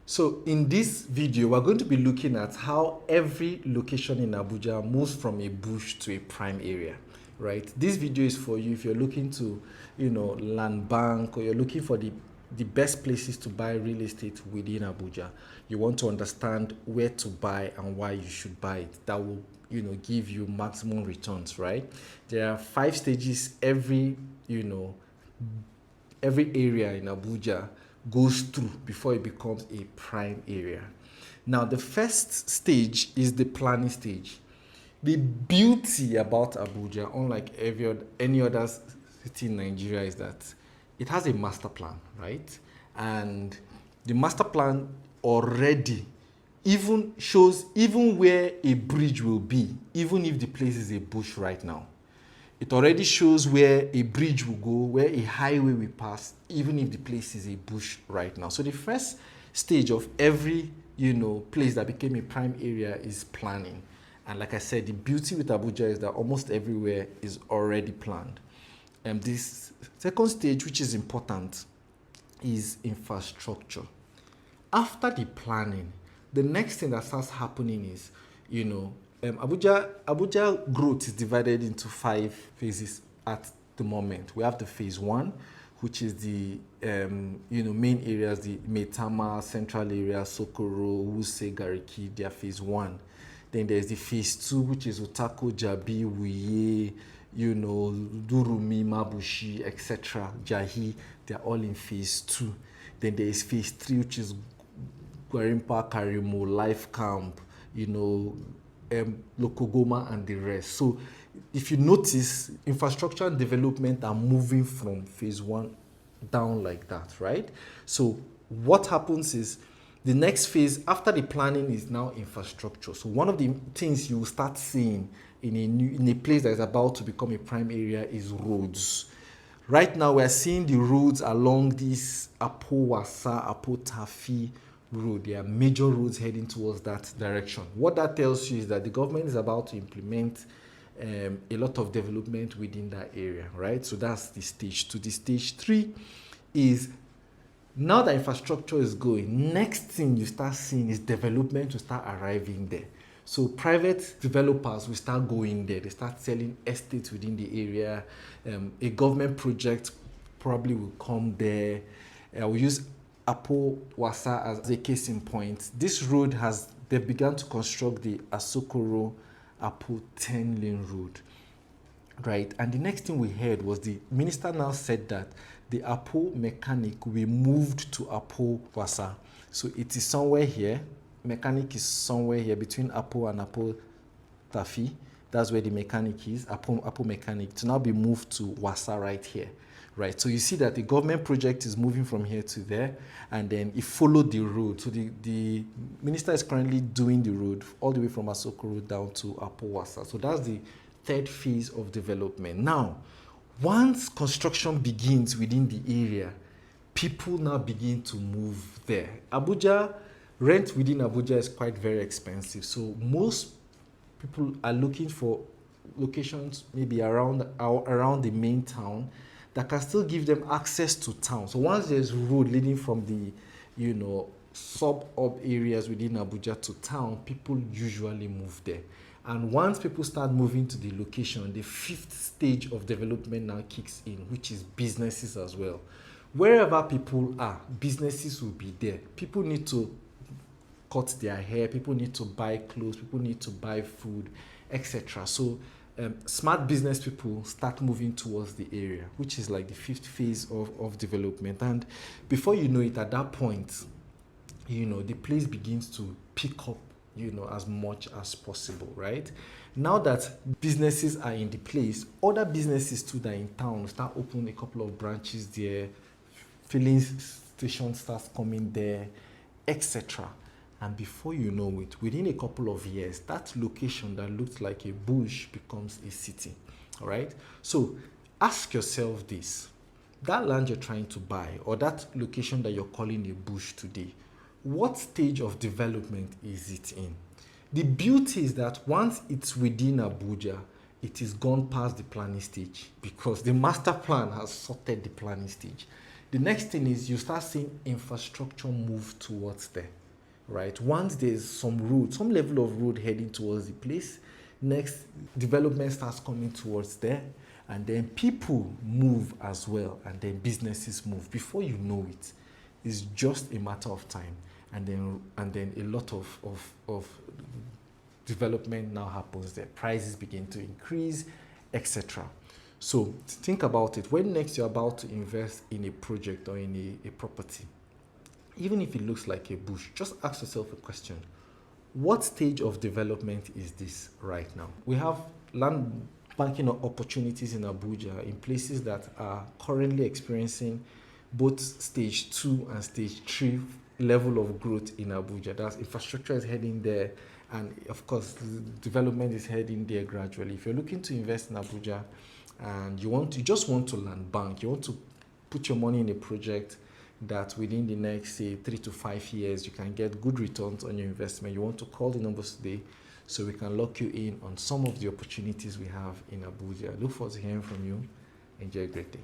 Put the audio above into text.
So in this video, we're going to be looking at how every location in Abuja moves from a bush to a prime area, right? This video is for you if you're looking to, land bank, or you're looking for the best places to buy real estate within Abuja. You want to understand where to buy and why you should buy it. That will, give you maximum returns, right? There are 5 stages every area in Abuja goes through before it becomes a prime area. Now, the first stage is the planning stage. The beauty about Abuja, unlike any other city in Nigeria, is that it has a master plan, right? And the master plan already even shows where a bridge will be, even if the place is a bush right now. It already shows where a bridge will go, where a highway will pass, even if the place is a bush right now. So the first stage of every, place that became a prime area is planning. And like I said, the beauty with Abuja is that almost everywhere is already planned. And this second stage, which is important, is infrastructure. After the planning, the next thing that starts happening is, Abuja growth is divided into 5 phases at the moment. We have the phase 1, which is the main areas, the Maitama, central area, Sokoro, Wuse, Gariki. They are phase 1. Then there's the phase 2, which is Utako, Jabi, Wuye, Durumi, Mabushi, etc. Jahi. They are all in phase 2. Then there is phase 3, which is Gwarimpa, Karimo, Life Camp, Lokogoma and the rest. So if you notice, infrastructure and development are moving from phase 1 down like that, right? So what happens is the next phase after the planning is now infrastructure. So one of the things you will start seeing in a place that is about to become a prime area is roads. Right now we're seeing the roads along this Apo Wasa, Apo Tafi road. There are major roads heading towards that direction. What that tells you is that the government is about to implement a lot of development within that area, right? So that's the stage 2. The stage 3 is now that infrastructure is going, next thing you start seeing is development will start arriving there. So private developers will start going there. They start selling estates within the area. A government project probably will come there. We'll use Apo Wasa as a case in point. This road they've begun to construct the Asokoro Apo 10-lane road, right? And the next thing we heard was the minister now said that the Apo mechanic will be moved to Apo Wasa. So it is somewhere here. Mechanic is somewhere here between Apo and Apo Tafi. That's where the mechanic is, Apo mechanic, to now be moved to Wasa right here. Right, so you see that the government project is moving from here to there, and then it followed the road. So the minister is currently doing the road all the way from Asokoro down to Apowasa. So that's the 3rd phase of development. Now, once construction begins within the area, people now begin to move there. Rent within Abuja is quite very expensive. So most people are looking for locations maybe around the main town that can still give them access to town. So once there's road leading from the, suburb areas within Abuja to town, people usually move there. And once people start moving to the location, the 5th stage of development now kicks in, which is businesses as well. Wherever people are, businesses will be there. People need to cut their hair, people need to buy clothes, people need to buy food, etc. So smart business people start moving towards the area, which is like the 5th phase of development. And before you know it, at that point, the place begins to pick up, as much as possible, right? Now that businesses are in the place, other businesses too that are in town start opening a couple of branches there, filling stations starts coming there, etc. And before you know it, within a couple of years, that location that looked like a bush becomes a city. All right? So ask yourself this. That land you're trying to buy, or that location that you're calling a bush today, what stage of development is it in? The beauty is that once it's within Abuja, it is gone past the planning stage, because the master plan has sorted the planning stage. The next thing is you start seeing infrastructure move towards there, right? Once there's some road, some level of road heading towards the place, next development starts coming towards there, and then people move as well, and then businesses move. Before you know it, it's just a matter of time, and then a lot of development now happens there. Prices begin to increase, etc. So think about it. When next you're about to invest in a project or in a property, even if it looks like a bush, just ask yourself a question. What stage of development is this right now? We have land banking opportunities in Abuja in places that are currently experiencing both stage 2 and stage 3 level of growth in Abuja. That's infrastructure is heading there, and of course development is heading there gradually. If you're looking to invest in Abuja and you just want to land bank, you want to put your money in a project that within the next, say, 3 to 5 years, you can get good returns on your investment, you want to call the numbers today so we can lock you in on some of the opportunities we have in Abuja. I look forward to hearing from you. Enjoy a great day.